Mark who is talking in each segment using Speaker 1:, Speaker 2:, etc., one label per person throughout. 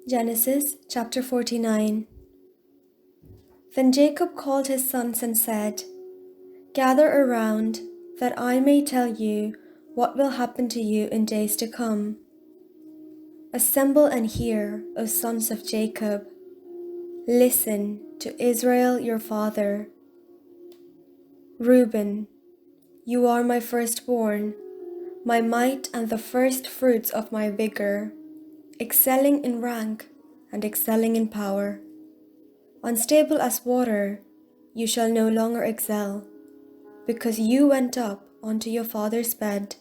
Speaker 1: Genesis chapter 49. Then Jacob called his sons and said, "Gather around, that I may tell you what will happen to you in days to come. Assemble and hear, O sons of Jacob. Listen to Israel your father. Reuben, you are my firstborn, my might and the first fruits of my vigor, excelling in rank and excelling in power. Unstable as water, you shall no longer excel, because you went up onto your father's bed.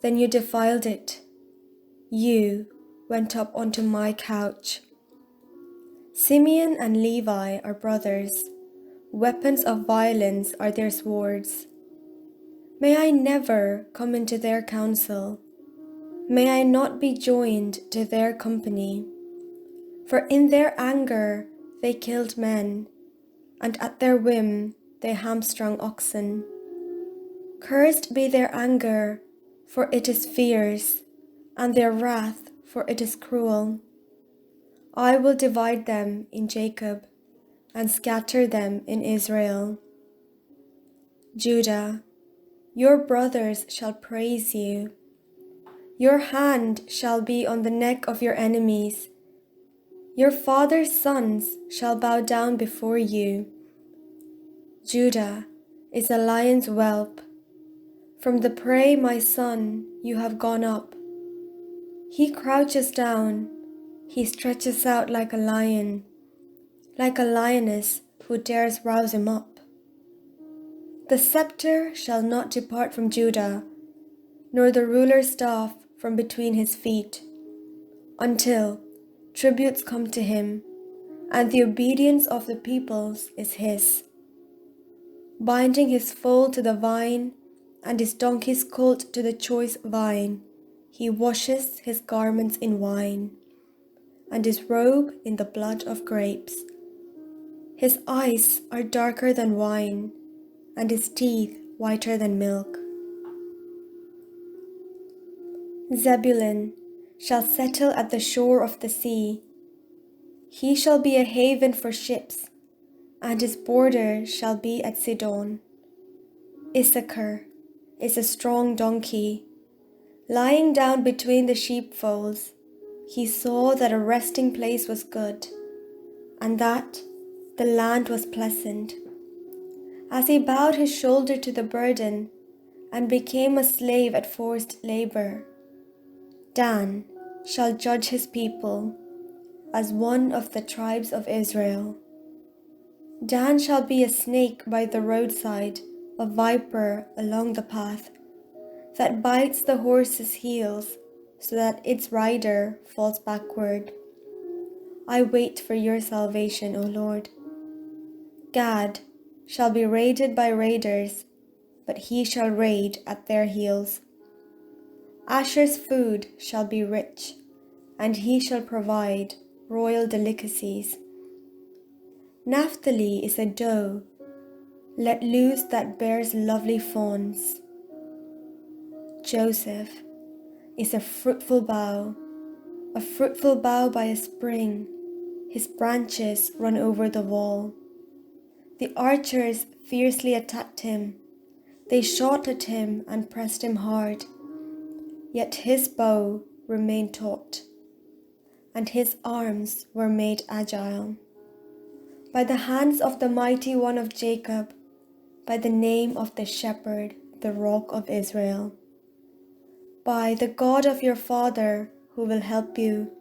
Speaker 1: Then you defiled it. You went up onto my couch. Simeon and Levi are brothers. Weapons of violence are their swords. May I never come into their council. May I not be joined to their company. For in their anger they killed men, and at their whim they hamstrung oxen. Cursed be their anger, for it is fierce, and their wrath, for it is cruel. I will divide them in Jacob, and scatter them in Israel. Judah, your brothers shall praise you. Your hand shall be on the neck of your enemies. Your father's sons shall bow down before you. Judah is a lion's whelp. From the prey, my son, you have gone up. He crouches down, he stretches out like a lion, like a lioness who dares rouse him up. The scepter shall not depart from Judah, nor the ruler's staff from between his feet, until tributes come to him, and the obedience of the peoples is his. Binding his foal to the vine, and his donkey's colt to the choice vine, he washes his garments in wine, and his robe in the blood of grapes. His eyes are darker than wine, and his teeth whiter than milk. Zebulun shall settle at the shore of the sea. He shall be a haven for ships, and his border shall be at Sidon. Issachar is a strong donkey. Lying down between the sheepfolds, he saw that a resting place was good, and that the land was pleasant. As he bowed his shoulder to the burden, and became a slave at forced labor, Dan shall judge his people as one of the tribes of Israel. Dan shall be a snake by the roadside, a viper along the path, that bites the horse's heels so that its rider falls backward. I wait for your salvation, O Lord. Gad shall be raided by raiders, but he shall raid at their heels. Asher's food shall be rich, and he shall provide royal delicacies. Naphtali is a doe, let loose that bears lovely fawns. Joseph is a fruitful bough by a spring. His branches run over the wall. The archers fiercely attacked him. They shot at him and pressed him hard. Yet his bow remained taut, and his arms were made agile. By the hands of the mighty one of Jacob, by the name of the shepherd, the rock of Israel. By the God of your father who will help you,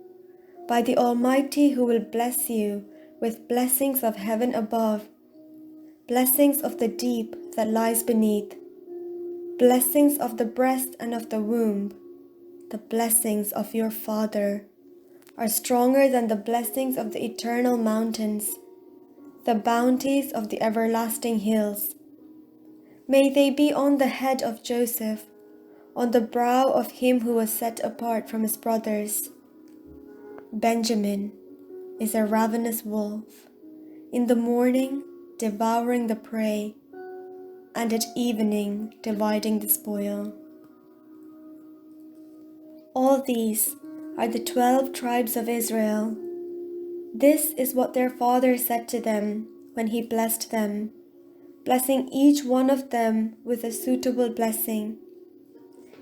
Speaker 1: by the Almighty who will bless you with blessings of heaven above, blessings of the deep that lies beneath, blessings of the breast and of the womb. The blessings of your father are stronger than the blessings of the eternal mountains, the bounties of the everlasting hills. May they be on the head of Joseph, on the brow of him who was set apart from his brothers. Benjamin is a ravenous wolf, in the morning devouring the prey, and at evening dividing the spoil. All these are the 12 tribes of Israel. This is what their father said to them when he blessed them, blessing each one of them with a suitable blessing.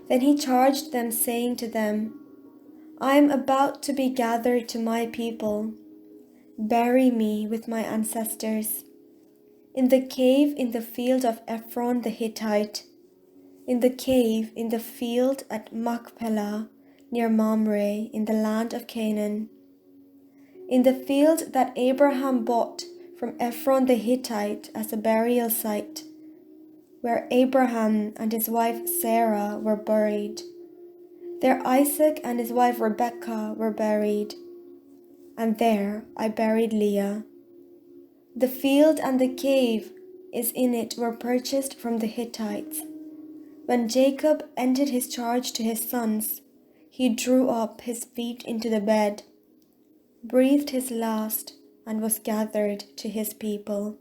Speaker 1: Then he charged them, saying to them, I am about to be gathered to my people. Bury me with my ancestors, in the cave in the field of Ephron the Hittite, in the cave in the field at Machpelah near Mamre in the land of Canaan, in the field that Abraham bought from Ephron the Hittite as a burial site, where Abraham and his wife Sarah were buried. There Isaac and his wife Rebekah were buried, and there I buried Leah. The field and the cave is in it were purchased from the Hittites. When Jacob ended his charge to his sons, he drew up his feet into the bed, breathed his last, and was gathered to his people.